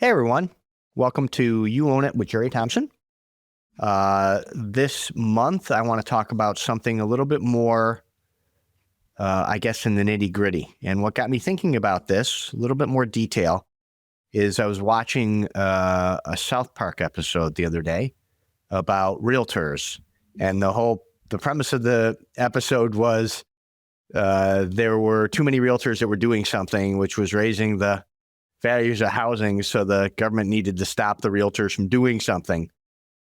Hey everyone, welcome to You Own It with Jerry Thompson. This month I want to talk about something a little bit more, I guess, in the nitty gritty. And what got me thinking about this, a little bit more detail, is I was watching a South Park episode the other day about Realtors. And the premise of the episode was there were too many Realtors that were doing something, which was raising the values of housing, so the government needed to stop the realtors from doing something.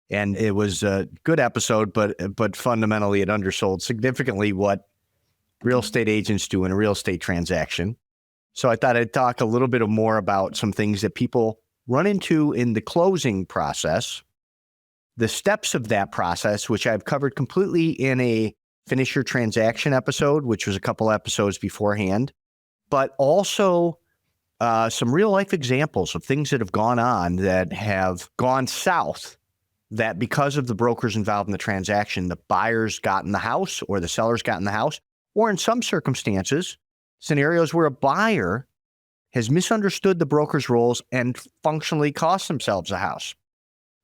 And it was a good episode, but fundamentally it undersold significantly what real estate agents do in a real estate transaction. So I thought I'd talk a little bit more about some things that people run into in the closing process, the steps of that process, which I've covered completely in a Finish Your Transaction episode, which was a couple episodes beforehand, but also some real life examples of things that have gone on that have gone south, that because of the brokers involved in the transaction, the buyers got in the house or the sellers got in the house, or in some circumstances, scenarios where a buyer has misunderstood the broker's roles and functionally cost themselves a house.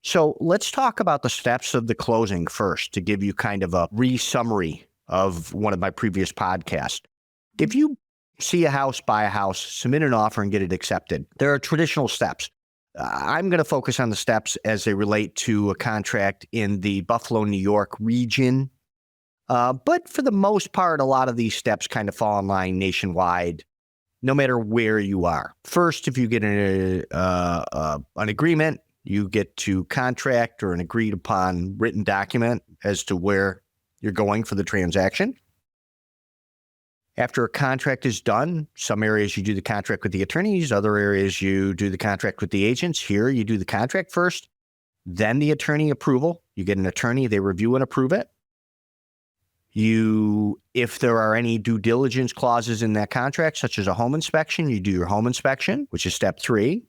So let's talk about the steps of the closing first to give you kind of a re-summary of one of my previous podcasts. If you see a house, buy a house, submit an offer, and get it accepted, there are traditional steps. I'm going to focus on the steps as they relate to a contract in the Buffalo, New York region. But for the most part, a lot of these steps kind of fall in line nationwide, no matter where you are. First, if you get an agreement, you get to contract or an agreed upon written document as to where you're going for the transaction. After a contract is done, some areas you do the contract with the attorneys, other areas you do the contract with the agents. Here, you do the contract first, then the attorney approval. You get an attorney, they review and approve it. If there are any due diligence clauses in that contract, such as a home inspection, you do your home inspection, which is step 3.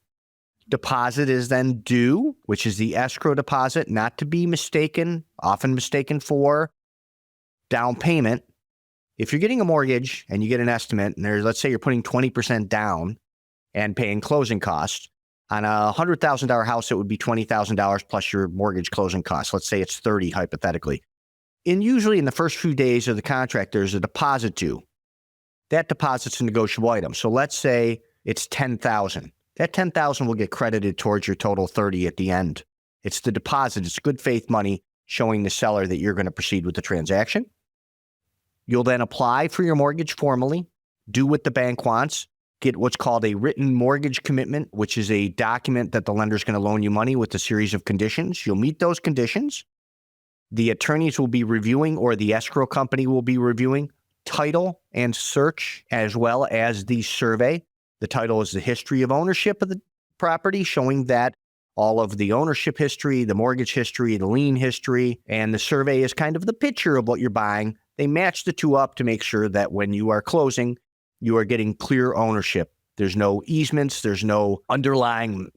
Deposit is then due, which is the escrow deposit, not to be mistaken, often mistaken for down payment. If you're getting a mortgage and you get an estimate, and let's say you're putting 20% down and paying closing costs, on a $100,000 house, it would be $20,000 plus your mortgage closing costs. Let's say it's $30,000 hypothetically. And usually in the first few days of the contract, there's a deposit due. That deposit's a negotiable item. So let's say it's $10,000. That $10,000 will get credited towards your total $30,000 at the end. It's the deposit. It's good faith money showing the seller that you're going to proceed with the transaction. You'll then apply for your mortgage formally, do what the bank wants, get what's called a written mortgage commitment, which is a document that the lender is going to loan you money with a series of conditions. You'll meet those conditions. The attorneys will be reviewing, or the escrow company will be reviewing, title and search, as well as the survey. The title is the history of ownership of the property, showing that all of the ownership history, the mortgage history, the lien history, and the survey is kind of the picture of what you're buying. They match the two up to make sure that when you are closing, you are getting clear ownership. There's no easements. There's no underlying,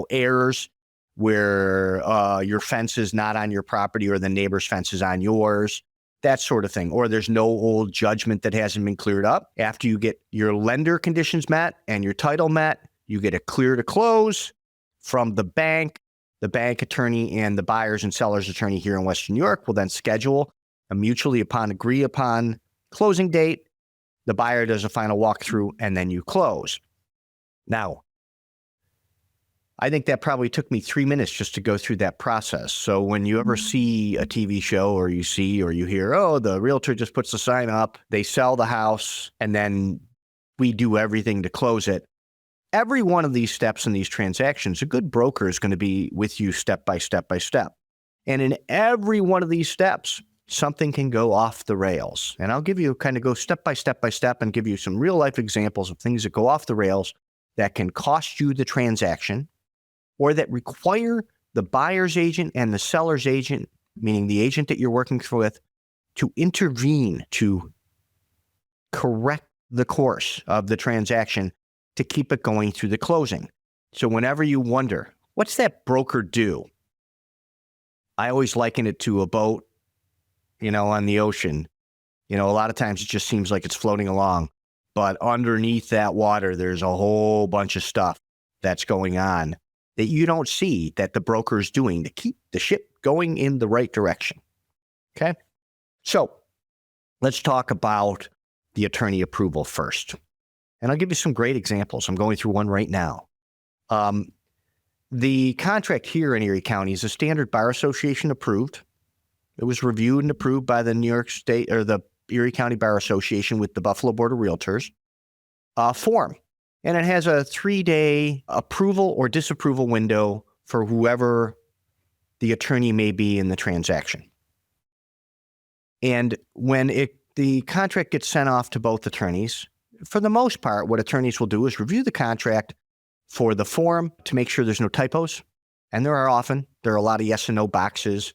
errors where your fence is not on your property or the neighbor's fence is on yours, that sort of thing. Or there's no old judgment that hasn't been cleared up. After you get your lender conditions met and your title met, you get a clear to close from the bank. The bank attorney and the buyer's and seller's attorney here in Western New York will then schedule a mutually agree upon closing date. The buyer does a final walkthrough, and then you close. Now, I think that probably took me 3 minutes just to go through that process. So when you ever see a TV show or you see or you hear, oh, the realtor just puts the sign up, they sell the house, and then we do everything to close it. Every one of these steps in these transactions, a good broker is going to be with you step by step by step. And in every one of these steps, something can go off the rails. And I'll give you kind of go step by step by step and give you some real life examples of things that go off the rails that can cost you the transaction, or that require the buyer's agent and the seller's agent, meaning the agent that you're working with, to intervene to correct the course of the transaction to keep it going through the closing. So whenever you wonder, what's that broker do? I always liken it to a boat, on the ocean. A lot of times it just seems like it's floating along, but underneath that water, there's a whole bunch of stuff that's going on. that you don't see that the broker is doing to keep the ship going in the right direction. Okay? So let's talk about the attorney approval first. And I'll give you some great examples. I'm going through one right now. The contract here in Erie County is a standard bar association approved. It was reviewed and approved by the New York State or the Erie County Bar Association with the Buffalo Board of Realtors form. And it has a 3-day approval or disapproval window for whoever the attorney may be in the transaction. And when the contract gets sent off to both attorneys, for the most part, what attorneys will do is review the contract for the form to make sure there's no typos. And there are a lot of yes and no boxes.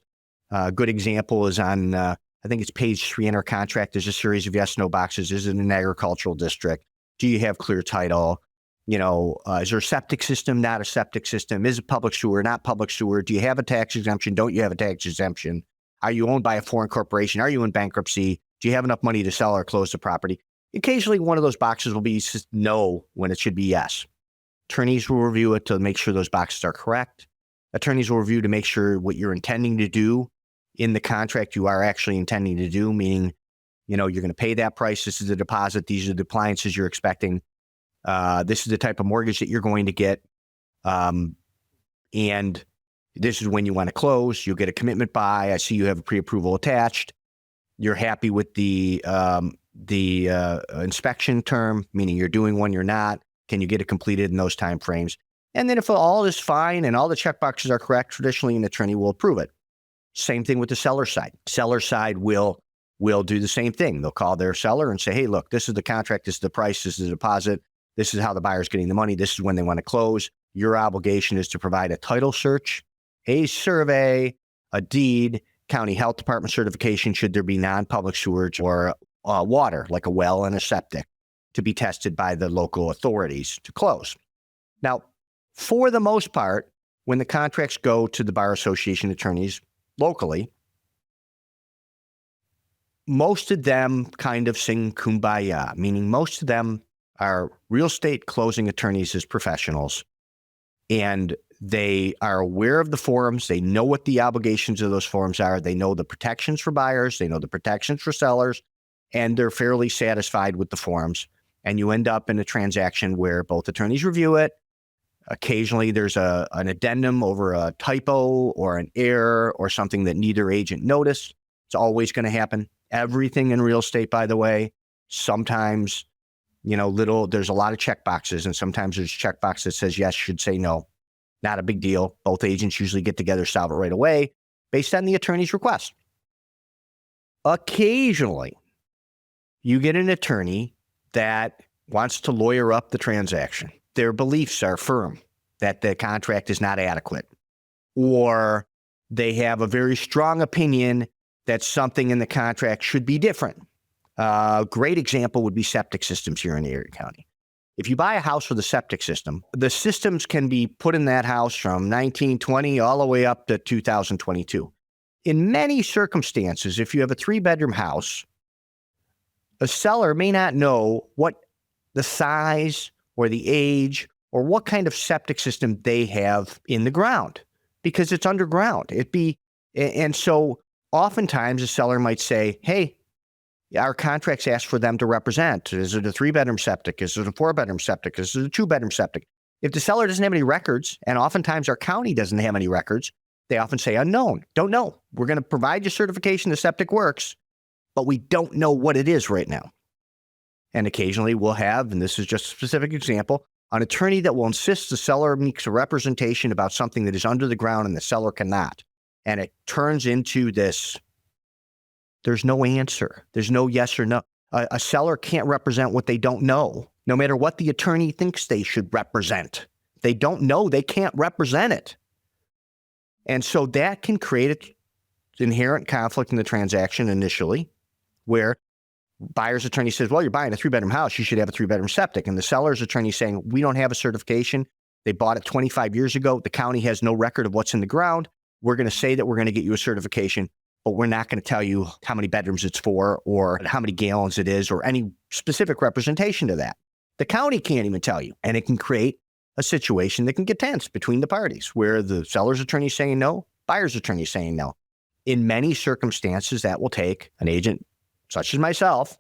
A good example is on, I think it's page 3 in our contract. There's a series of yes, no boxes. Is it an agricultural district? Do you have clear title? Is there a septic system, not a septic system? Is it public sewer, not public sewer? Do you have a tax exemption? Don't you have a tax exemption? Are you owned by a foreign corporation? Are you in bankruptcy? Do you have enough money to sell or close the property? Occasionally, one of those boxes will be no when it should be yes. Attorneys will review it to make sure those boxes are correct. Attorneys will review to make sure what you're intending to do in the contract you are actually intending to do, meaning, you're going to pay that price. This is the deposit. These are the appliances you're expecting. This is the type of mortgage that you're going to get. And this is when you want to close. You'll get a commitment by. I see you have a pre-approval attached. You're happy with the inspection term, meaning you're doing one, you're not. Can you get it completed in those time frames? And then if all is fine and all the checkboxes are correct, traditionally an attorney will approve it. Same thing with the seller side. Seller side will do the same thing. They'll call their seller and say, hey, look, this is the contract, this is the price, this is the deposit, this is how the buyer's getting the money, this is when they want to close. Your obligation is to provide a title search, a survey, a deed, county health department certification should there be non-public sewage or water, like a well and a septic, to be tested by the local authorities to close. Now, for the most part, when the contracts go to the Bar Association attorneys locally, most of them kind of sing kumbaya, meaning most of them are real estate closing attorneys as professionals, and they are aware of the forms. They know what the obligations of those forms are. They know the protections for buyers. They know the protections for sellers, and they're fairly satisfied with the forms. And you end up in a transaction where both attorneys review it. Occasionally, there's an addendum over a typo or an error or something that neither agent noticed. It's always going to happen. Everything in real estate, by the way, sometimes, there's a lot of check boxes, and sometimes there's a checkbox that says yes, should say no. Not a big deal. Both agents usually get together, solve it right away based on the attorney's request. Occasionally, you get an attorney that wants to lawyer up the transaction. Their beliefs are firm that the contract is not adequate, or they have a very strong opinion that something in the contract should be different. A great example would be septic systems here in Erie County. If you buy a house with a septic system, the systems can be put in that house from 1920 all the way up to 2022. In many circumstances, if you have a 3-bedroom house, a seller may not know what the size or the age or what kind of septic system they have in the ground because it's underground. And so oftentimes a seller might say, hey, our contracts ask for them to represent. Is it a 3-bedroom septic? Is it a 4-bedroom septic? Is it a 2-bedroom septic? If the seller doesn't have any records, and oftentimes our county doesn't have any records, they often say unknown, don't know. We're going to provide you certification the septic works, but we don't know what it is right now. And occasionally we'll have, and this is just a specific example, an attorney that will insist the seller makes a representation about something that is under the ground and the seller cannot. And it turns into this. There's no answer. There's no yes or no. A seller can't represent what they don't know, no matter what the attorney thinks they should represent. They don't know. They can't represent it. And so that can create an inherent conflict in the transaction initially, where buyer's attorney says, well, you're buying a 3-bedroom house. You should have a 3-bedroom septic. And the seller's attorney saying, we don't have a certification. They bought it 25 years ago. The county has no record of what's in the ground. We're going to say that we're going to get you a certification, but we're not going to tell you how many bedrooms it's for or how many gallons it is or any specific representation to that. The county can't even tell you, and it can create a situation that can get tense between the parties where the seller's attorney is saying no, buyer's attorney is saying no. In many circumstances, that will take an agent such as myself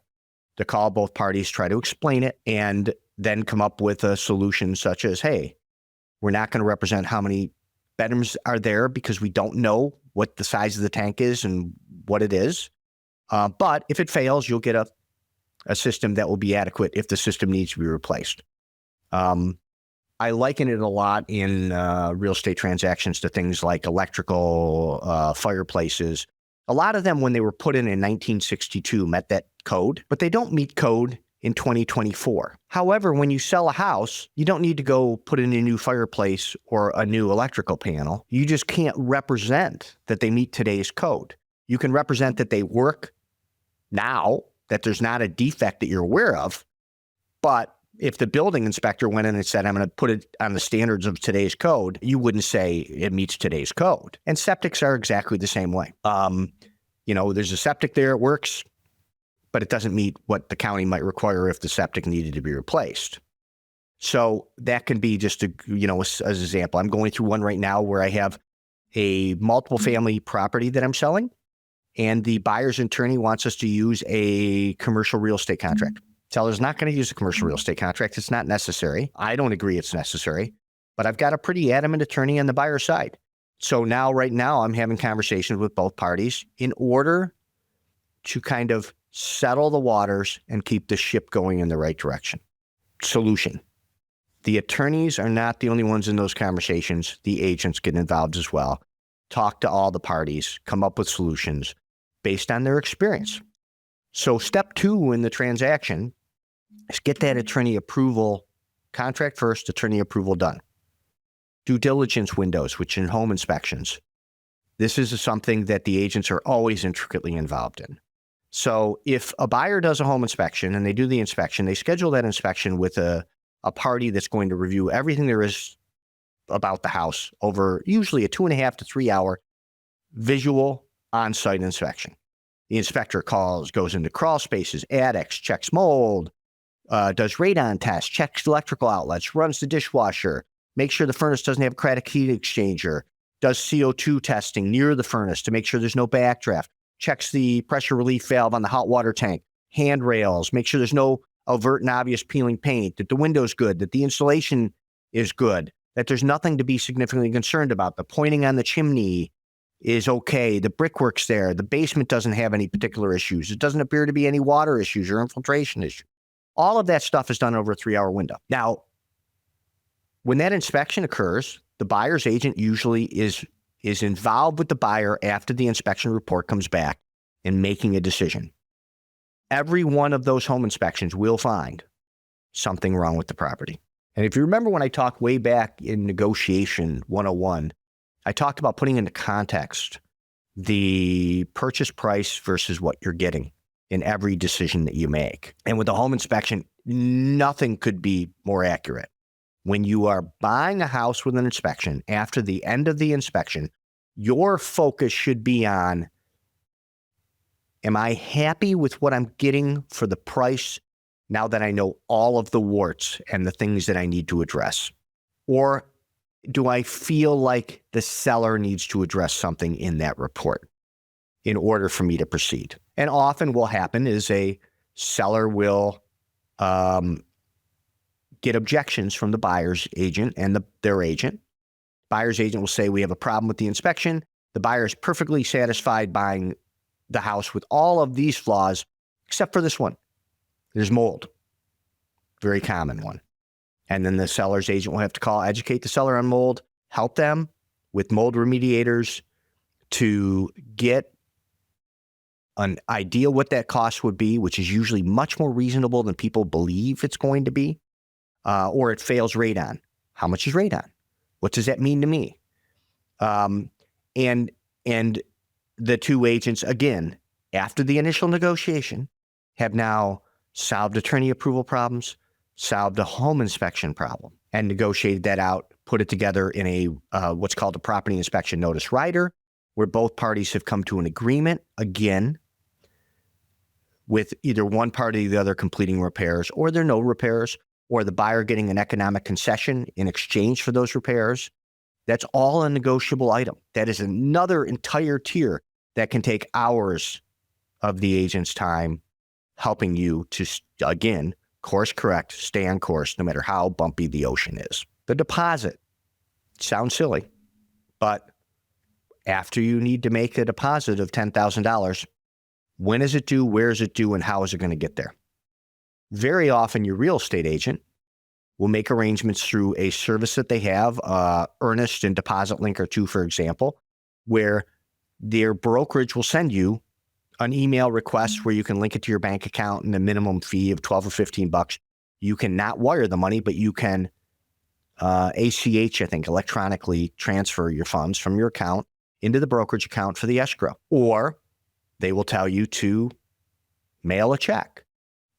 to call both parties, try to explain it, and then come up with a solution such as, hey, we're not going to represent how many bedrooms are there because we don't know what the size of the tank is and what it is. But if it fails, you'll get a system that will be adequate if the system needs to be replaced. I liken it a lot in real estate transactions to things like electrical fireplaces. A lot of them, when they were put in 1962, met that code, but they don't meet code in 2024. However, when you sell a house, you don't need to go put in a new fireplace or a new electrical panel. You just can't represent that they meet today's code. You can represent that they work now, that there's not a defect that you're aware of, but if the building inspector went in and said, I'm going to put it on the standards of today's code, you wouldn't say it meets today's code. And septics are exactly the same way. There's a septic there, it works, but it doesn't meet what the county might require if the septic needed to be replaced. So that can be just as an example. I'm going through one right now where I have a multiple family property that I'm selling, and the buyer's attorney wants us to use a commercial real estate contract. Seller's not going to use a commercial real estate contract. It's not necessary. I don't agree it's necessary, but I've got a pretty adamant attorney on the buyer's side. So right now, I'm having conversations with both parties in order to kind of settle the waters and keep the ship going in the right direction. Solution. The attorneys are not the only ones in those conversations. The agents get involved as well. Talk to all the parties, come up with solutions based on their experience. So step 2 in the transaction is get that attorney approval, contract first, attorney approval done. Due diligence windows, which in home inspections. This is something that the agents are always intricately involved in. So if a buyer does a home inspection and they do the inspection, they schedule that inspection with a party that's going to review everything there is about the house over usually a 2.5 to 3 hour visual on-site inspection. The inspector goes into crawl spaces, attics, checks mold, does radon tests, checks electrical outlets, runs the dishwasher, makes sure the furnace doesn't have a cracked heat exchanger, does CO2 testing near the furnace to make sure there's no backdraft, checks the pressure relief valve on the hot water tank, handrails, make sure there's no overt and obvious peeling paint, that the window's good, that the insulation is good, that there's nothing to be significantly concerned about. The pointing on the chimney is okay. The brickwork's there. The basement doesn't have any particular issues. It doesn't appear to be any water issues or infiltration issues. All of that stuff is done over a 3-hour window. Now, when that inspection occurs, the buyer's agent usually is involved with the buyer after the inspection report comes back in making a decision. Every one of those home inspections will find something wrong with the property. And if you remember when I talked way back in Negotiation 101, I talked about putting into context the purchase price versus what you're getting in every decision that you make. And with a home inspection, nothing could be more accurate. When you are buying a house with an inspection, after the end of the inspection, your focus should be on, am I happy with what I'm getting for the price now that I know all of the warts and the things that I need to address? Or do I feel like the seller needs to address something in that report in order for me to proceed? And often what will happen is a seller will get objections from the buyer's agent and their agent. Buyer's agent will say, we have a problem with the inspection. The buyer is perfectly satisfied buying the house with all of these flaws, except for this one. There's mold. Very common one. And then the seller's agent will have to educate the seller on mold, help them with mold remediators to get an idea what that cost would be, which is usually much more reasonable than people believe it's going to be. Or it fails radon. How much is radon? What does that mean to me? And the two agents, again, after the initial negotiation, have now solved attorney approval problems, solved a home inspection problem, and negotiated that out, put it together in a what's called a property inspection notice rider, where both parties have come to an agreement, again, with either one party or the other completing repairs, or there are no repairs, or the buyer getting an economic concession in exchange for those repairs, that's all a negotiable item. That is another entire tier that can take hours of the agent's time helping you to, again, course correct, stay on course, no matter how bumpy the ocean is. The deposit sounds silly, but after you need to make a deposit of $10,000, when is it due, where is it due, and how is it going to get there? Very often, your real estate agent will make arrangements through a service that they have, Earnest and Deposit Link are two, for example, where their brokerage will send you an email request where you can link it to your bank account and a minimum fee of $12 or $15. You can not wire the money, but you can ACH, I think, electronically transfer your funds from your account into the brokerage account for the escrow. Or they will tell you to mail a check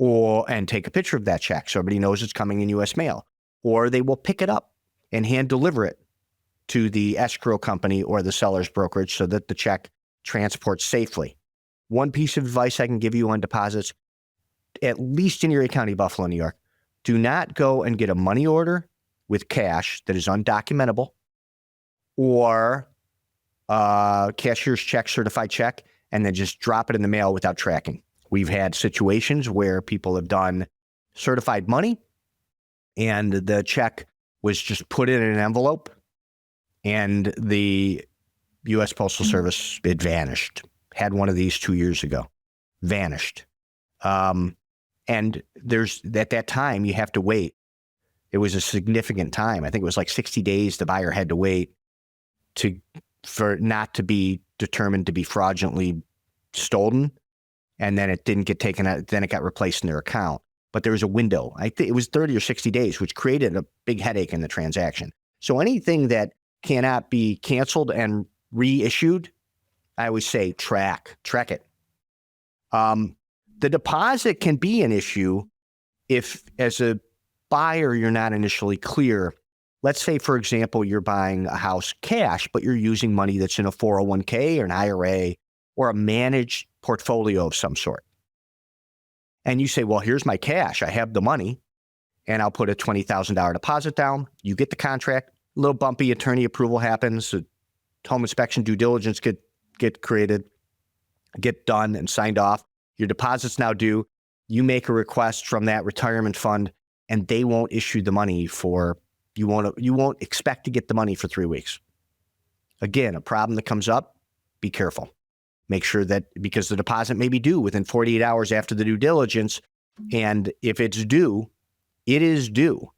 and take a picture of that check so everybody knows it's coming in U.S. mail. Or they will pick it up and hand deliver it to the escrow company or the seller's brokerage so that the check transports safely. One piece of advice I can give you on deposits, at least in Erie County, Buffalo, New York, do not go and get a money order with cash that is undocumentable or cashier's check, certified check, and then just drop it in the mail without tracking. We've had situations where people have done certified money and the check was just put in an envelope and the U.S. Postal Service, it vanished. Had one of these 2 years ago, vanished. And there's, at that time, you have to wait. It was a significant time. I think it was like 60 days the buyer had to wait for not to be determined to be fraudulently stolen. And then it didn't get taken out. Then it got replaced in their account. But there was a window. I think it was 30 or 60 days, which created a big headache in the transaction. So anything that cannot be canceled and reissued, I always say track it. The deposit can be an issue if, as a buyer, you're not initially clear. Let's say, for example, you're buying a house cash, but you're using money that's in a 401k or an IRA or a managed portfolio of some sort. And you say, well, here's my cash. I have the money, and I'll put a $20,000 deposit down. You get the contract. A little bumpy attorney approval happens. Home inspection due diligence get created, get done and signed off. Your deposit's now due. You make a request from that retirement fund, and they won't issue the money you won't expect to get the money for 3 weeks. Again, a problem that comes up, be careful. Make sure that, because the deposit may be due within 48 hours after the due diligence, and if it's due, it is due.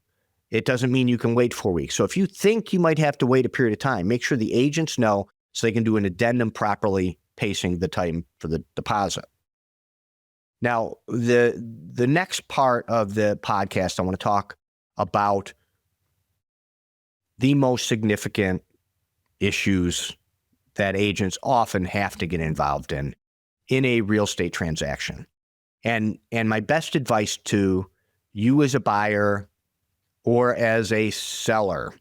It doesn't mean you can wait 4 weeks. So if you think you might have to wait a period of time, make sure the agents know so they can do an addendum properly pacing the time for the deposit. Now, the next part of the podcast, I want to talk about the most significant issues that agents often have to get involved in a real estate transaction. And my best advice to you as a buyer or as a seller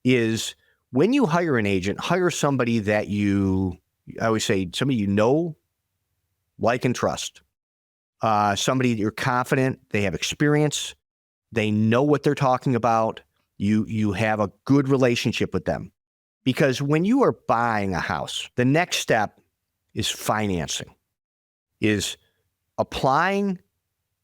is, when you hire an agent, hire somebody that I always say, somebody you know, like, and trust. Somebody that you're confident, they have experience, they know what they're talking about, you have a good relationship with them. Because when you are buying a house, the next step is financing, is applying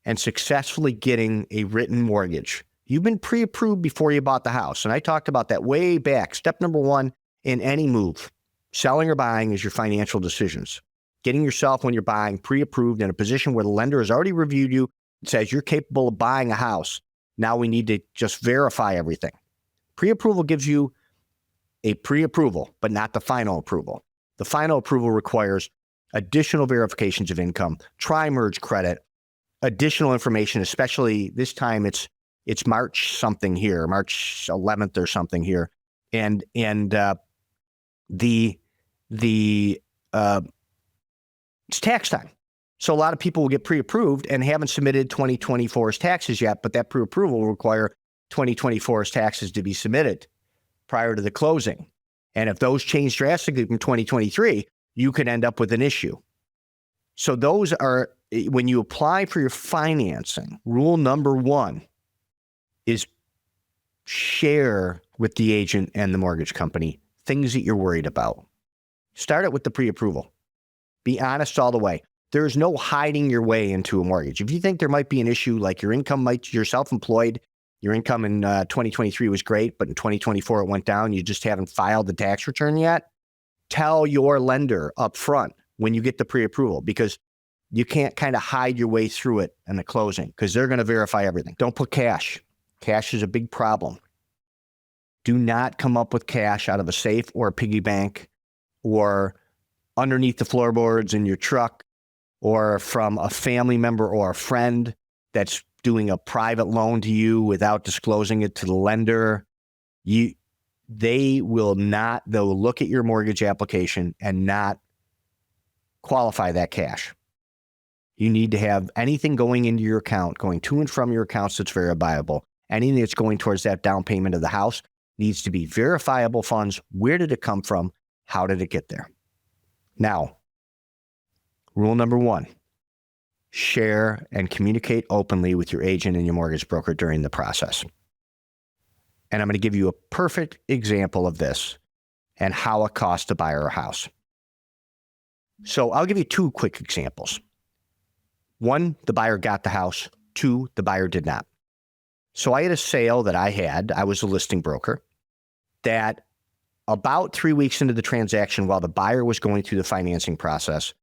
and successfully getting a written mortgage. You've been pre-approved before you bought the house. And I talked about that way back. Step number one in any move, selling or buying, is your financial decisions. Getting yourself, when you're buying, pre-approved in a position where the lender has already reviewed you and says you're capable of buying a house. Now we need to just verify everything. Pre-approval gives you a pre-approval, but not the final approval. The final approval requires additional verifications of income, tri-merge credit, additional information, especially this time it's March something here, March 11th or something here. And it's tax time. So a lot of people will get pre-approved and haven't submitted 2024's taxes yet, but that pre-approval will require 2024's taxes to be submitted prior to the closing. And if those change drastically from 2023, you could end up with an issue. So those are, when you apply for your financing, rule number one is share with the agent and the mortgage company things that you're worried about. Start it with the pre-approval. Be honest all the way. There's no hiding your way into a mortgage. If you think there might be an issue, like you're self-employed, your income in 2023 was great, but in 2024 it went down, you just haven't filed the tax return yet, tell your lender up front when you get the pre-approval, because you can't kind of hide your way through it in the closing because they're going to verify everything. Don't put cash. Cash is a big problem. Do not come up with cash out of a safe or a piggy bank or underneath the floorboards in your truck or from a family member or a friend that's doing a private loan to you without disclosing it to the lender. They'll look at your mortgage application and not qualify that cash. You need to have anything going into your account, going to and from your accounts that's verifiable. Anything that's going towards that down payment of the house needs to be verifiable funds. Where did it come from? How did it get there? Now, rule number 1, share and communicate openly with your agent and your mortgage broker during the process. And I'm going to give you a perfect example of this and how it costs to buy a house. So I'll give you 2 quick examples. 1, the buyer got the house. 2, the buyer did not. So I had a sale that I was a listing broker, that about 3 weeks into the transaction, while the buyer was going through the financing process,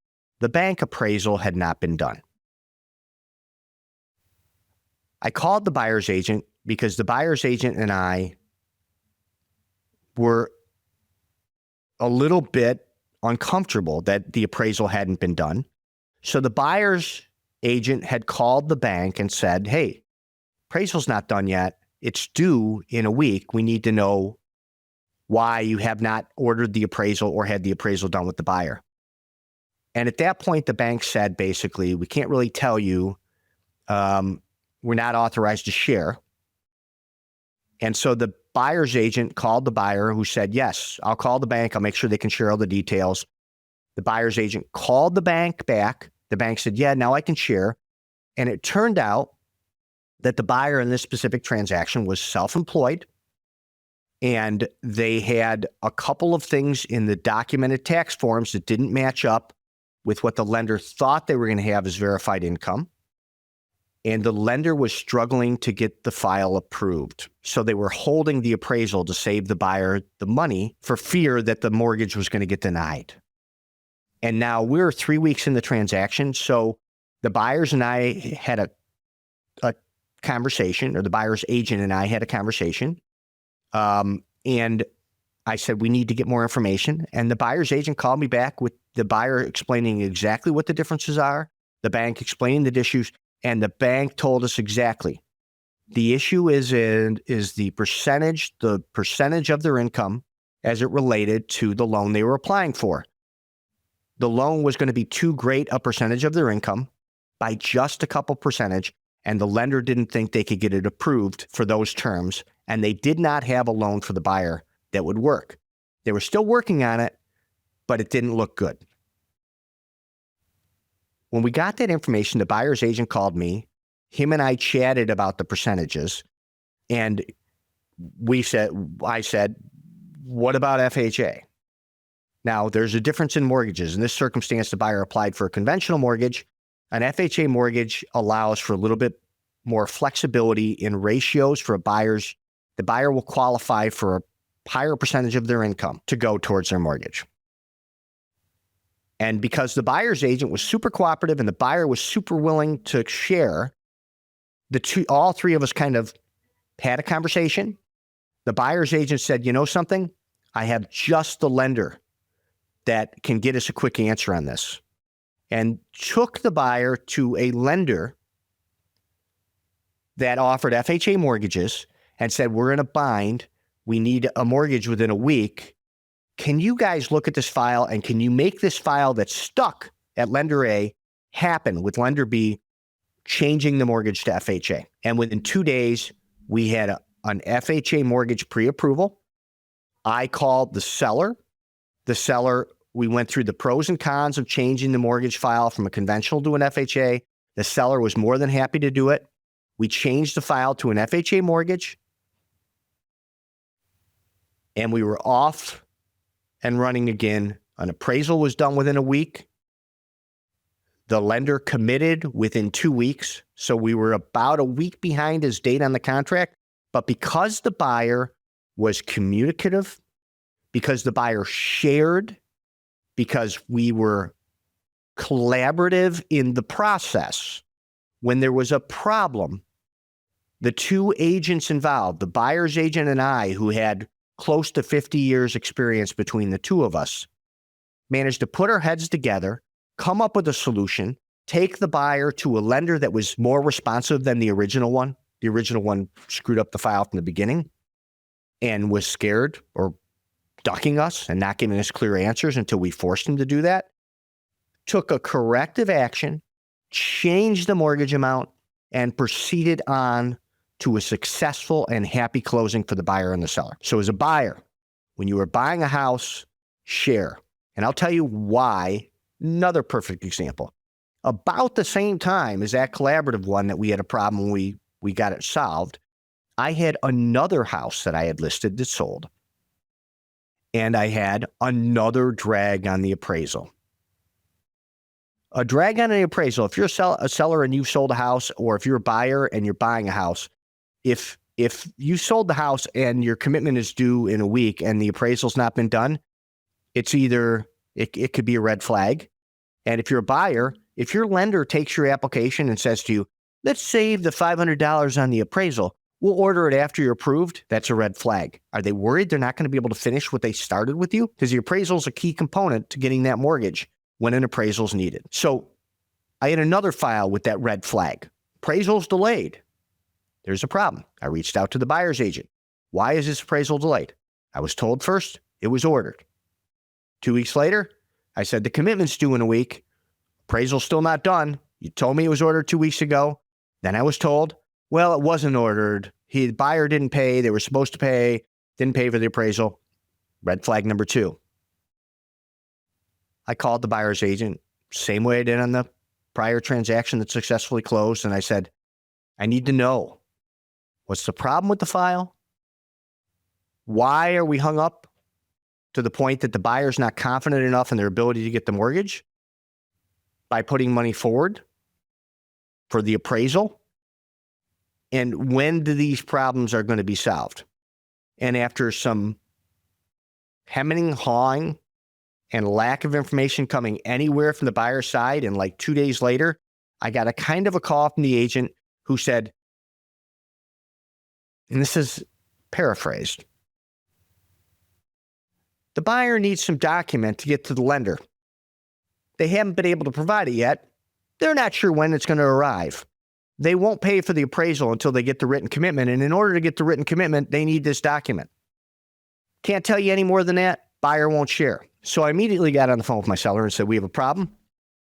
the bank appraisal had not been done. I called the buyer's agent because the buyer's agent and I were a little bit uncomfortable that the appraisal hadn't been done. So the buyer's agent had called the bank and said, hey, appraisal's not done yet. It's due in a week. We need to know why you have not ordered the appraisal or had the appraisal done with the buyer. And at that point, the bank said, basically, we can't really tell you. We're not authorized to share. And so the buyer's agent called the buyer, who said, yes, I'll call the bank. I'll make sure they can share all the details. The buyer's agent called the bank back. The bank said, yeah, now I can share. And it turned out that the buyer in this specific transaction was self-employed, and they had a couple of things in the documented tax forms that didn't match up with what the lender thought they were going to have as verified income. And the lender was struggling to get the file approved. So they were holding the appraisal to save the buyer the money for fear that the mortgage was going to get denied. And now we're 3 weeks in the transaction. So the buyers and I had a conversation, or the buyer's agent and I had a conversation. And I said, we need to get more information. And the buyer's agent called me back with the buyer explaining exactly what the differences are, the bank explaining the issues, and the bank told us exactly. The issue is the percentage of their income as it related to the loan they were applying for. The loan was going to be too great a percentage of their income by just a couple percentage, and the lender didn't think they could get it approved for those terms, and they did not have a loan for the buyer that would work. They were still working on it, but it didn't look good. When we got that information, the buyer's agent called me. Him and I chatted about the percentages, and I said, what about FHA? Now, there's a difference in mortgages. In this circumstance, the buyer applied for a conventional mortgage. An FHA mortgage allows for a little bit more flexibility in ratios for buyers. The buyer will qualify for a higher percentage of their income to go towards their mortgage. And because the buyer's agent was super cooperative and the buyer was super willing to share, all 3 of us kind of had a conversation. The buyer's agent said, you know something? I have just the lender that can get us a quick answer on this. And took the buyer to a lender that offered FHA mortgages and said, we're in a bind. We need a mortgage within a week. Can you guys look at this file, and can you make this file that's stuck at lender A happen with lender B changing the mortgage to FHA? And within 2 days, we had an FHA mortgage pre-approval. I called the seller. We went through the pros and cons of changing the mortgage file from a conventional to an FHA. The seller was more than happy to do it. We changed the file to an FHA mortgage, and we were off and running again. An appraisal was done within a week. The lender committed within 2 weeks. So we were about a week behind his date on the contract. But because the buyer was communicative, because the buyer shared, because we were collaborative in the process, when there was a problem, the two agents involved, the buyer's agent and I, who had close to 50 years experience between the two of us, managed to put our heads together, come up with a solution, take the buyer to a lender that was more responsive than the original one. The original one screwed up the file from the beginning and was scared or ducking us and not giving us clear answers until we forced him to do that. Took a corrective action, changed the mortgage amount, and proceeded on to a successful and happy closing for the buyer and the seller. So as a buyer, when you are buying a house, share. And I'll tell you why. Another perfect example. About the same time as that collaborative one that we had a problem, we got it solved, I had another house that I had listed that sold. And I had another drag on the appraisal. A drag on the appraisal, if you're a seller and you've sold a house, or if you're a buyer and you're buying a house, if you sold the house and your commitment is due in a week and the appraisal's not been done, it's either, it could be a red flag. And if you're a buyer, if your lender takes your application and says to you, let's save the $500 on the appraisal, we'll order it after you're approved, that's a red flag. Are they worried they're not going to be able to finish what they started with you? Because the appraisal is a key component to getting that mortgage when an appraisal is needed. So I had another file with that red flag. Appraisal's delayed. There's a problem. I reached out to the buyer's agent. Why is this appraisal delayed? I was told first it was ordered. 2 weeks later, I said the commitment's due in a week. Appraisal's still not done. You told me it was ordered 2 weeks ago. Then I was told, well, it wasn't ordered. The buyer didn't pay. They were supposed to pay. Didn't pay for the appraisal. Red flag number 2. I called the buyer's agent, same way I did on the prior transaction that successfully closed. And I said, I need to know, what's the problem with the file? Why are we hung up to the point that the buyer's not confident enough in their ability to get the mortgage by putting money forward for the appraisal? And when do these problems are going to be solved? And after some hemming, hawing, and lack of information coming anywhere from the buyer's side, and like 2 days later, I got a kind of a call from the agent who said, and this is paraphrased, the buyer needs some document to get to the lender. They haven't been able to provide it yet. They're not sure when it's going to arrive. They won't pay for the appraisal until they get the written commitment. And in order to get the written commitment, they need this document. Can't tell you any more than that. Buyer won't share. So I immediately got on the phone with my seller and said, we have a problem.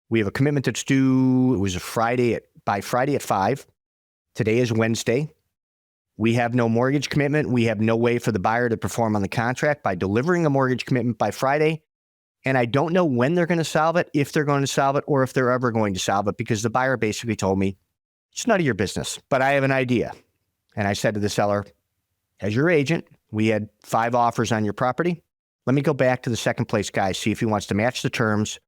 We have a commitment that's due. It was by Friday at 5. Today is Wednesday. We have no mortgage commitment. We have no way for the buyer to perform on the contract by delivering a mortgage commitment by Friday. And I don't know when they're going to solve it, if they're going to solve it, or if they're ever going to solve it, because the buyer basically told me, it's none of your business, but I have an idea. And I said to the seller, as your agent, we had 5 offers on your property. Let me go back to the second place guy, see if he wants to match the terms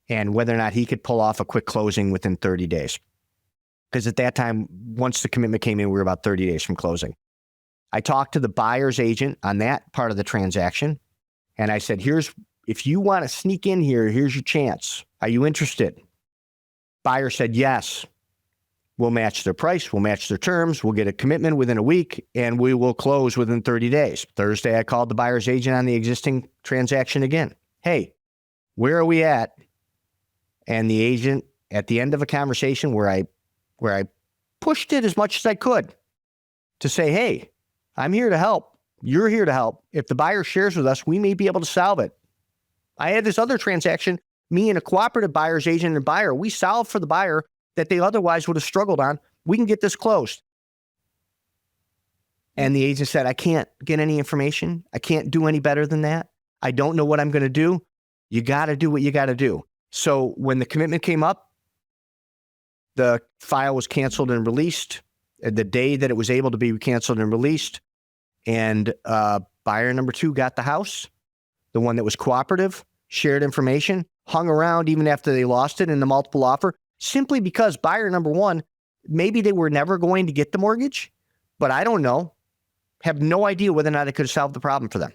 and whether or not he could pull off a quick closing within 30 days. Because at that time, once the commitment came in, we were about 30 days from closing. I talked to the buyer's agent on that part of the transaction. And I said, if you want to sneak in here, here's your chance. Are you interested? Buyer said, yes. We'll match their price. We'll match their terms. We'll get a commitment within a week, and we will close within 30 days. Thursday, I called the buyer's agent on the existing transaction again. Hey, where are we at? And the agent, at the end of a conversation where I pushed it as much as I could to say, hey, I'm here to help. You're here to help. If the buyer shares with us, we may be able to solve it. I had this other transaction, me and a cooperative buyer's agent and buyer, we solved for the buyer that they otherwise would have struggled on. We can get this closed. And the agent said, I can't get any information. I can't do any better than that. I don't know what I'm going to do. You got to do what you got to do. So when the commitment came up, the file was canceled and released. the day that it was able to be canceled and released, and buyer number 2 got the house, the one that was cooperative, shared information, hung around even after they lost it in the multiple offer, simply because buyer number 1, maybe they were never going to get the mortgage, but I don't know, have no idea whether or not it could have solved the problem for them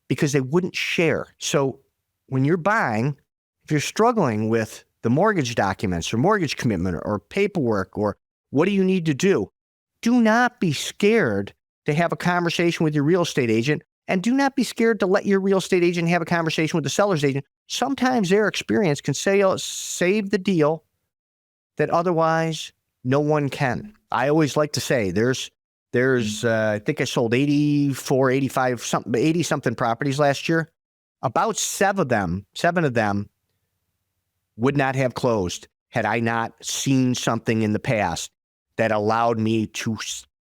because they wouldn't share. So when you're buying, if you're struggling with the mortgage documents or mortgage commitment or paperwork or what do you need to do not be scared to have a conversation with your real estate agent, and do not be scared to let your real estate agent have a conversation with the seller's agent. Sometimes their experience can save the deal that otherwise no one can. I always like to say there's I think I sold 84, 85, something, 80 something properties last year. About seven of them would not have closed had I not seen something in the past that allowed me to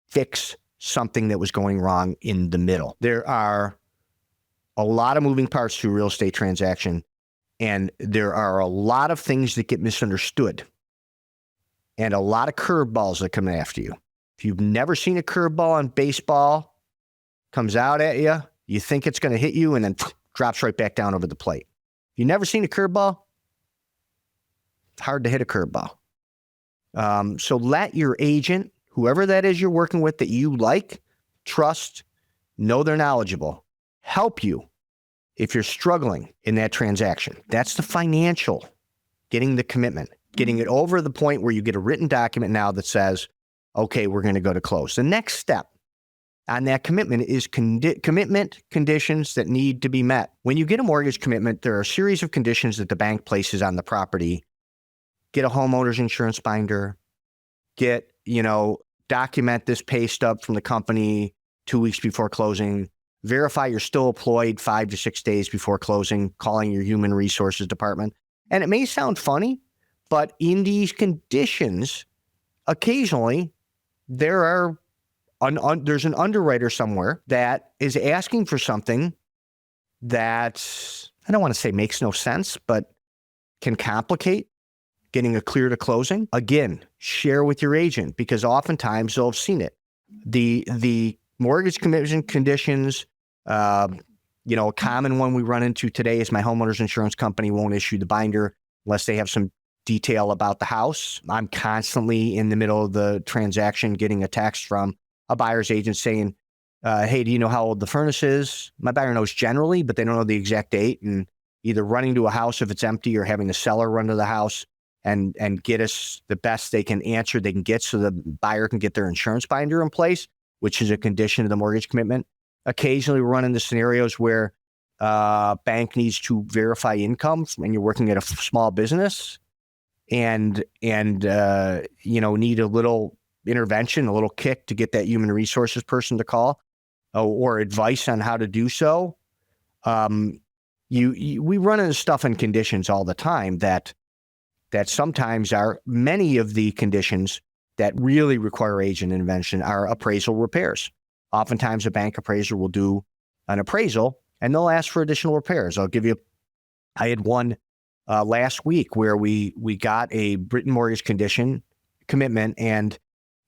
fix something that was going wrong in the middle. There are a lot of moving parts to a real estate transaction, and there are a lot of things that get misunderstood and a lot of curveballs that come after you. If you've never seen a curveball on baseball, comes out at you, you think it's going to hit you, and then drops right back down over the plate. If you've never seen a curveball, it's hard to hit a curveball. So let your agent, whoever that is you're working with that you like, trust, know they're knowledgeable, help you if you're struggling in that transaction. That's the financial, getting the commitment, getting it over the point where you get a written document now that says, okay, we're going to go to close. The next step on that commitment is commitment conditions that need to be met. When you get a mortgage commitment, there are a series of conditions that the bank places on the property. Get a homeowner's insurance binder, document this pay stub from the company 2 weeks before closing, verify you're still employed 5 to 6 days before closing, calling your human resources department. And it may sound funny, but in these conditions, occasionally there's an underwriter somewhere that is asking for something that, I don't want to say makes no sense, but can complicate getting a clear to closing. Again, share with your agent because oftentimes they'll have seen it. The mortgage commitment conditions, a common one we run into today is my homeowner's insurance company won't issue the binder unless they have some detail about the house. I'm constantly in the middle of the transaction getting a text from a buyer's agent saying, hey, do you know how old the furnace is? My buyer knows generally, but they don't know the exact date, and either running to a house if it's empty or having the seller run to the house and get us the best they can get so the buyer can get their insurance binder in place, which is a condition of the mortgage commitment. Occasionally we run into scenarios where bank needs to verify income and you're working at a small business and need a little intervention, a little kick to get that human resources person to call or advice on how to do so. We run into stuff and conditions all the time that sometimes many of the conditions that really require agent intervention are appraisal repairs. Oftentimes a bank appraiser will do an appraisal and they'll ask for additional repairs. I had one last week where we got a written mortgage condition commitment and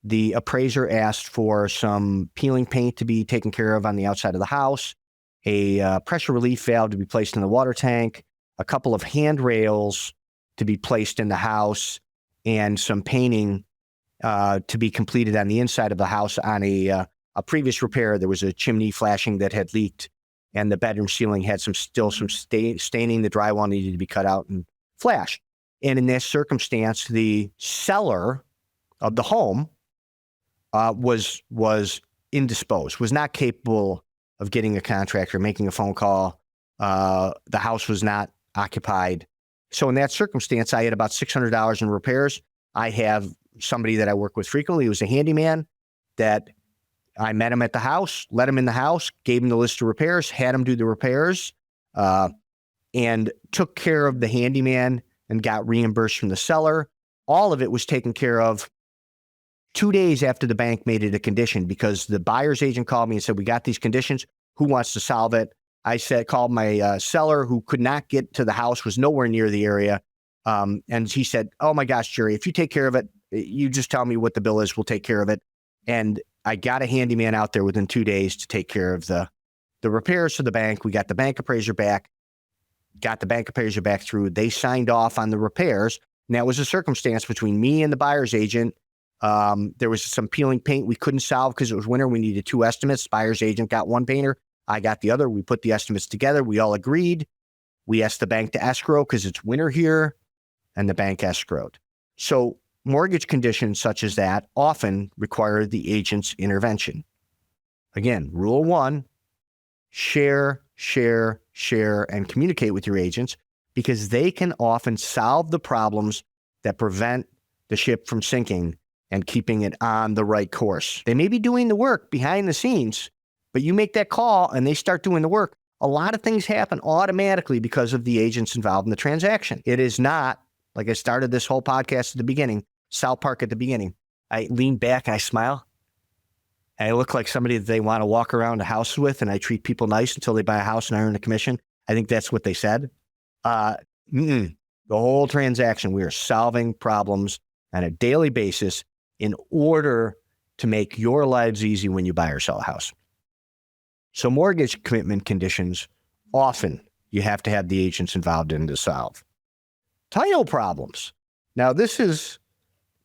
the appraiser asked for some peeling paint to be taken care of on the outside of the house, a pressure relief valve to be placed in the water tank, a couple of handrails to be placed in the house, and some painting to be completed on the inside of the house on a previous repair. There was a chimney flashing that had leaked, and the bedroom ceiling had some staining. The drywall needed to be cut out and flashed. And in this circumstance, the seller of the home was indisposed, was not capable of getting a contractor, making a phone call. The house was not occupied. So in that circumstance, I had about $600 in repairs. I have somebody that I work with frequently who was a handyman that I met him at the house, let him in the house, gave him the list of repairs, had him do the repairs, and took care of the handyman and got reimbursed from the seller. All of it was taken care of 2 days after the bank made it a condition because the buyer's agent called me and said, we got these conditions. Who wants to solve it? I called my seller who could not get to the house, was nowhere near the area. And he said, oh my gosh, Jerry, if you take care of it, you just tell me what the bill is. We'll take care of it. And I got a handyman out there within 2 days to take care of the repairs for the bank. We got the bank appraiser back, through. They signed off on the repairs. And that was a circumstance between me and the buyer's agent. There was some peeling paint we couldn't solve because it was winter. We needed 2 estimates. Buyer's agent got one painter. I got the other. We put the estimates together. We all agreed. We asked the bank to escrow because it's winter here, and the bank escrowed. So mortgage conditions such as that often require the agent's intervention. Again, rule 1, share, and communicate with your agents, because they can often solve the problems that prevent the ship from sinking and keeping it on the right course. They may be doing the work behind the scenes, but you make that call and they start doing the work. A lot of things happen automatically because of the agents involved in the transaction. It is not, like I started this whole podcast at the beginning, South Park at the beginning. I lean back and I smile. And I look like somebody that they want to walk around a house with, and I treat people nice until they buy a house and I earn a commission. I think that's what they said. The whole transaction, we are solving problems on a daily basis in order to make your lives easy when you buy or sell a house. So mortgage commitment conditions, often you have to have the agents involved in to solve. Title problems. Now, this is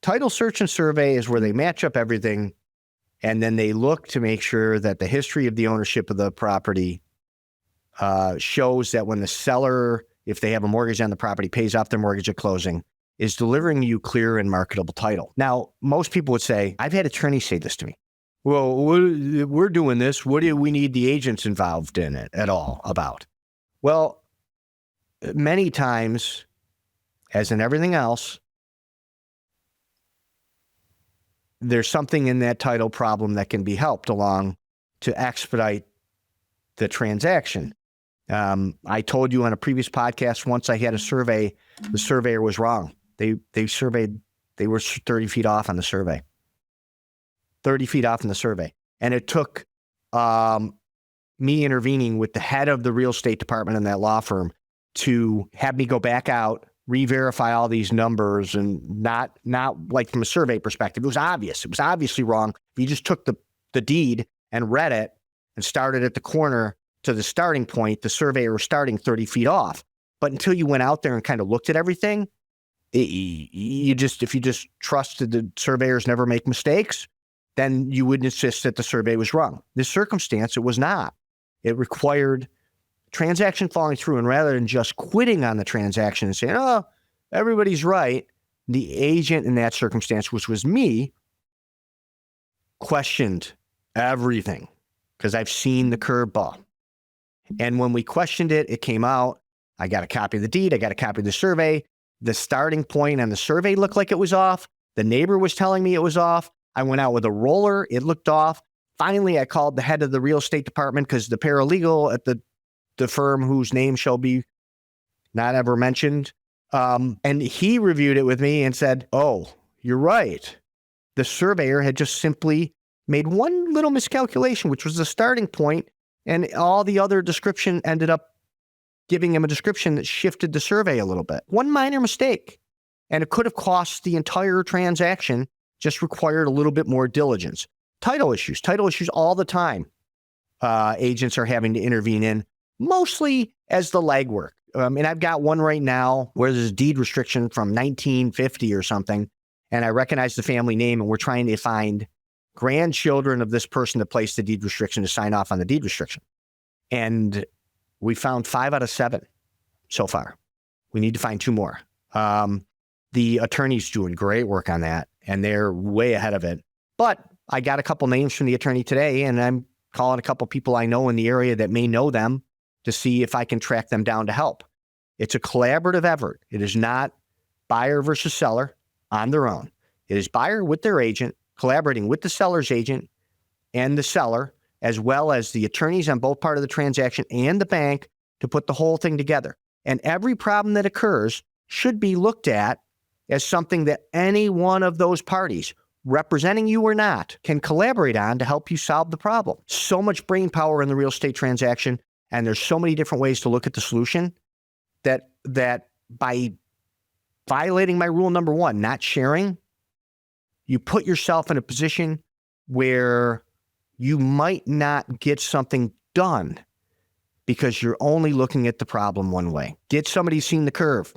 title search and survey is where they match up everything, and then they look to make sure that the history of the ownership of the property shows that when the seller, if they have a mortgage on the property, pays off their mortgage at closing, is delivering you clear and marketable title. Now, most people would say, I've had attorneys say this to me. Well, we're doing this. What do we need the agents involved in it at all about? Well, many times, as in everything else, there's something in that title problem that can be helped along to expedite the transaction. I told you on a previous podcast, once I had a survey, the surveyor was wrong. They surveyed, they were 30 feet off on the survey. 30 feet off in the survey. And it took me intervening with the head of the real estate department in that law firm to have me go back out, re-verify all these numbers, and not like from a survey perspective. It was obvious. It was obviously wrong. If you just took the deed and read it and started at the corner to the starting point, the surveyor was starting 30 feet off. But until you went out there and kind of looked at everything, if you just trusted the surveyors never make mistakes, then you would insist that the survey was wrong. This circumstance, it was not. It required transaction falling through, and rather than just quitting on the transaction and saying, oh, everybody's right, the agent in that circumstance, which was me, questioned everything because I've seen the curveball. And when we questioned it, it came out. I got a copy of the deed. I got a copy of the survey. The starting point on the survey looked like it was off. The neighbor was telling me it was off. I went out with a roller. It looked off. Finally, I called the head of the real estate department because the paralegal at the firm whose name shall be not ever mentioned, and he reviewed it with me and said, oh, you're right. The surveyor had just simply made one little miscalculation, which was the starting point, and all the other description ended up giving him a description that shifted the survey a little bit. One minor mistake, and it could have cost the entire transaction, just required a little bit more diligence. Title issues all the time. Agents are having to intervene in, mostly as the legwork. And I've got one right now where there's a deed restriction from 1950 or something, and I recognize the family name, and we're trying to find grandchildren of this person that placed the deed restriction to sign off on the deed restriction. And we found 5 out of 7 so far. We need to find 2 more. The attorney's doing great work on that, and they're way ahead of it. But I got a couple names from the attorney today, and I'm calling a couple people I know in the area that may know them to see if I can track them down to help. It's a collaborative effort. It is not buyer versus seller on their own. It is buyer with their agent, collaborating with the seller's agent and the seller, as well as the attorneys on both part of the transaction and the bank, to put the whole thing together. And every problem that occurs should be looked at as something that any one of those parties, representing you or not, can collaborate on to help you solve the problem. So much brain power in the real estate transaction, and there's so many different ways to look at the solution that by violating my rule number 1, not sharing, you put yourself in a position where you might not get something done because you're only looking at the problem one way. Get somebody who's seen the curve,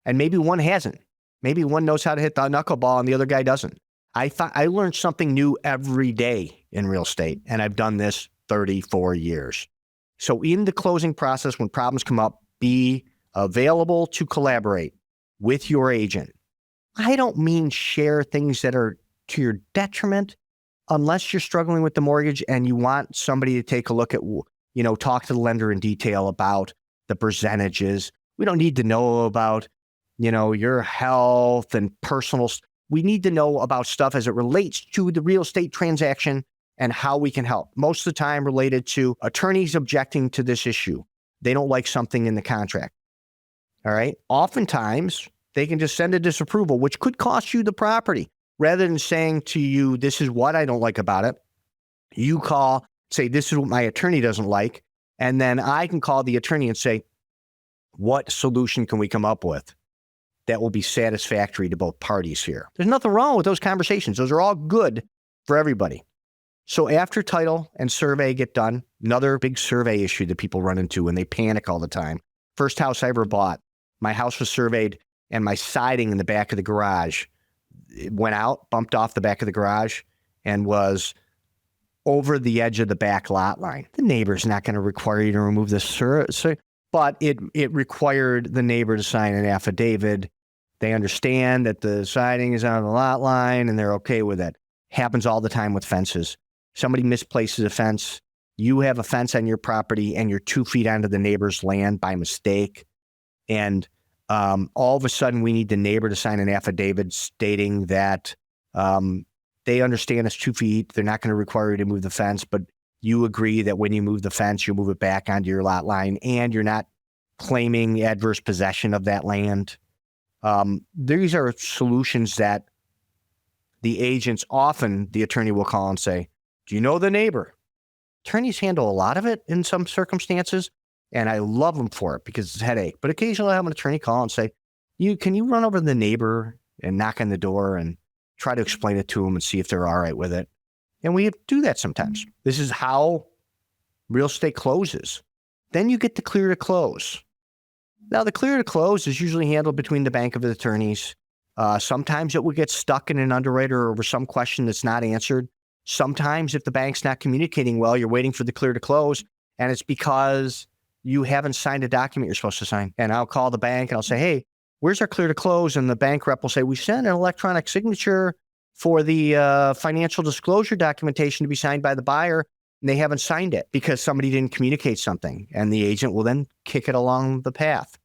and maybe one hasn't. Maybe one knows how to hit the knuckleball and the other guy doesn't. I learned something new every day in real estate, and I've done this 34 years. So in the closing process, when problems come up, be available to collaborate with your agent. I don't mean share things that are to your detriment unless you're struggling with the mortgage and you want somebody to take a look at, talk to the lender in detail about the percentages. We don't need to know about, your health and personal. We need to know about stuff as it relates to the real estate transaction and how we can help. Most of the time related to attorneys objecting to this issue. They don't like something in the contract. All right. Oftentimes, they can just send a disapproval, which could cost you the property. Rather than saying to you, this is what I don't like about it, you call, say, this is what my attorney doesn't like. And then I can call the attorney and say, what solution can we come up with that will be satisfactory to both parties here? There's nothing wrong with those conversations. Those are all good for everybody. So after title and survey get done, another big survey issue that people run into and they panic all the time. First house I ever bought, my house was surveyed and my siding in the back of the garage went out, bumped off the back of the garage, and was over the edge of the back lot line. The neighbor's not going to require you to remove the but it required the neighbor to sign an affidavit. They understand that the siding is on the lot line and they're okay with it. Happens all the time with fences. Somebody misplaces a fence. You have a fence on your property and you're 2 feet onto the neighbor's land by mistake. And all of a sudden, we need the neighbor to sign an affidavit stating that they understand it's 2 feet. They're not going to require you to move the fence, but you agree that when you move the fence, you move it back onto your lot line and you're not claiming adverse possession of that land. These are solutions that the agents, often the attorney will call and say, do you know the neighbor? Attorneys handle a lot of it in some circumstances. And I love them for it because it's a headache. But occasionally I have an attorney call and say, can you run over to the neighbor and knock on the door and try to explain it to them and see if they're all right with it? And we do that sometimes. This is how real estate closes. Then you get the clear to close. Now, the clear to close is usually handled between the bank of the attorneys. Sometimes it will get stuck in an underwriter over some question that's not answered. Sometimes if the bank's not communicating well, you're waiting for the clear to close, and it's because you haven't signed a document you're supposed to sign. And I'll call the bank and I'll say, hey, where's our clear to close? And the bank rep will say, we sent an electronic signature for the financial disclosure documentation to be signed by the buyer. And they haven't signed it because somebody didn't communicate something. And the agent will then kick it along the path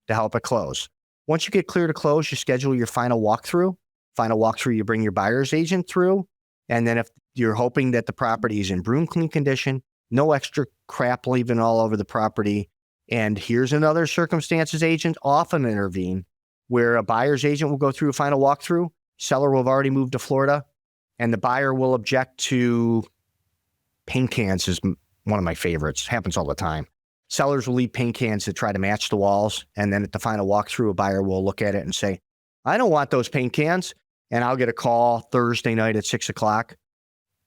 to help it close. Once you get clear to close, you schedule your final walkthrough. Final walkthrough, you bring your buyer's agent through. And then if you're hoping that the property is in broom clean condition, no extra crap leaving all over the property. And here's another circumstances agent often intervene where a buyer's agent will go through a final walkthrough. Seller will have already moved to Florida and the buyer will object to paint cans is one of my favorites. Happens all the time. Sellers will leave paint cans to try to match the walls. And then at the final walkthrough, a buyer will look at it and say, I don't want those paint cans. And I'll get a call Thursday night at 6:00.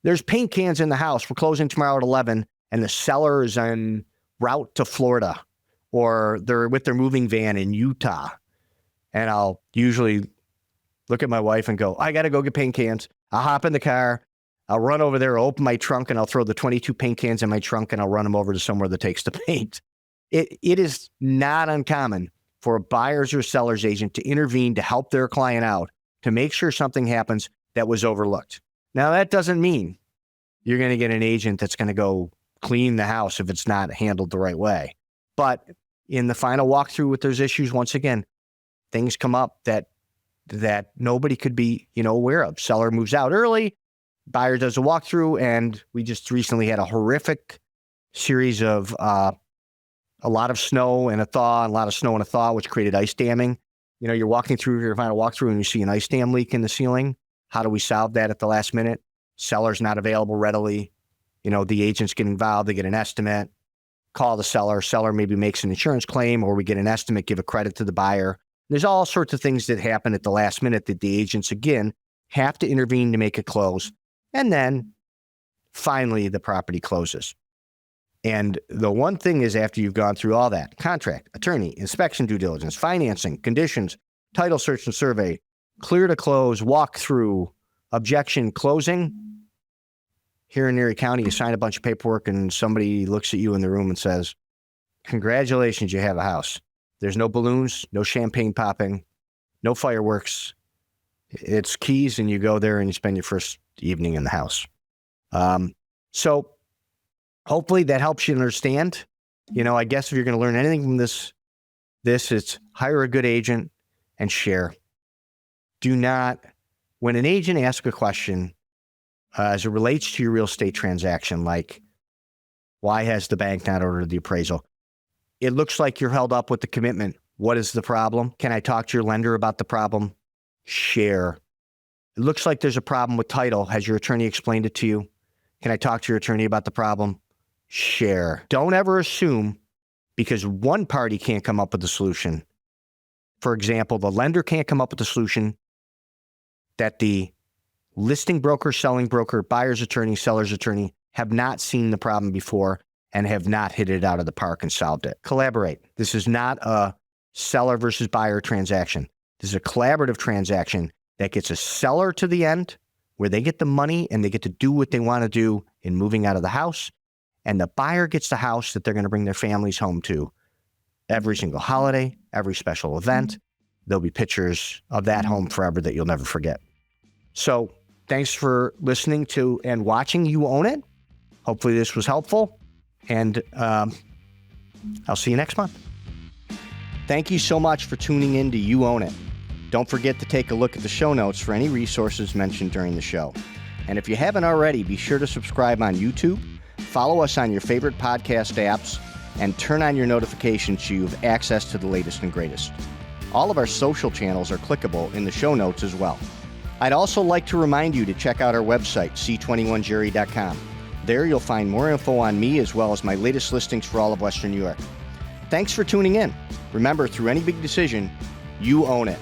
There's paint cans in the house. We're closing tomorrow at 11, and the seller is en route to Florida, or they're with their moving van in Utah. And I'll usually look at my wife and go, I got to go get paint cans. I'll hop in the car. I'll run over there, open my trunk, and I'll throw the 22 paint cans in my trunk, and I'll run them over to somewhere that takes the paint. It is not uncommon for a buyer's or seller's agent to intervene to help their client out to make sure something happens that was overlooked. Now, that doesn't mean you're going to get an agent that's going to go clean the house if it's not handled the right way. But in the final walkthrough with those issues, once again, things come up that nobody could be, aware of. Seller moves out early, buyer does a walkthrough, and we just recently had a horrific series of a lot of snow and a thaw, which created ice damming. You're walking through your final walkthrough and you see an ice dam leak in the ceiling. How do we solve that at the last minute? Seller's not available readily. The agents get involved. They get an estimate, call the seller. Seller maybe makes an insurance claim, or we get an estimate, give a credit to the buyer. There's all sorts of things that happen at the last minute that the agents, again, have to intervene to make it close. And then finally, the property closes. And the one thing is, after you've gone through all that, contract, attorney, inspection, due diligence, financing, conditions, title search and survey, clear to close, walk through, objection, closing, here in Erie County, you sign a bunch of paperwork and somebody looks at you in the room and says, congratulations, you have a house. There's no balloons, no champagne popping, no fireworks. It's keys, and you go there and you spend your first evening in the house. So hopefully that helps you understand. I guess if you're going to learn anything from this, it's hire a good agent and share. Do not, when an agent asks a question as it relates to your real estate transaction, like, why has the bank not ordered the appraisal? It looks like you're held up with the commitment. What is the problem? Can I talk to your lender about the problem? Share. It looks like there's a problem with title. Has your attorney explained it to you? Can I talk to your attorney about the problem? Share. Don't ever assume because one party can't come up with a solution. For example, the lender can't come up with a solution that the listing broker, selling broker, buyer's attorney, seller's attorney have not seen the problem before and have not hit it out of the park and solved it. Collaborate. This is not a seller versus buyer transaction. This is a collaborative transaction that gets a seller to the end where they get the money and they get to do what they want to do in moving out of the house. And the buyer gets the house that they're going to bring their families home to every single holiday, every special event. There'll be pictures of that home forever that you'll never forget. So thanks for listening to and watching You Own It. Hopefully this was helpful. And I'll see you next month. Thank you so much for tuning in to You Own It. Don't forget to take a look at the show notes for any resources mentioned during the show. And if you haven't already, be sure to subscribe on YouTube, follow us on your favorite podcast apps, and turn on your notifications so you have access to the latest and greatest. All of our social channels are clickable in the show notes as well. I'd also like to remind you to check out our website, c21jerry.com. There you'll find more info on me as well as my latest listings for all of Western New York. Thanks for tuning in. Remember, through any big decision, you own it.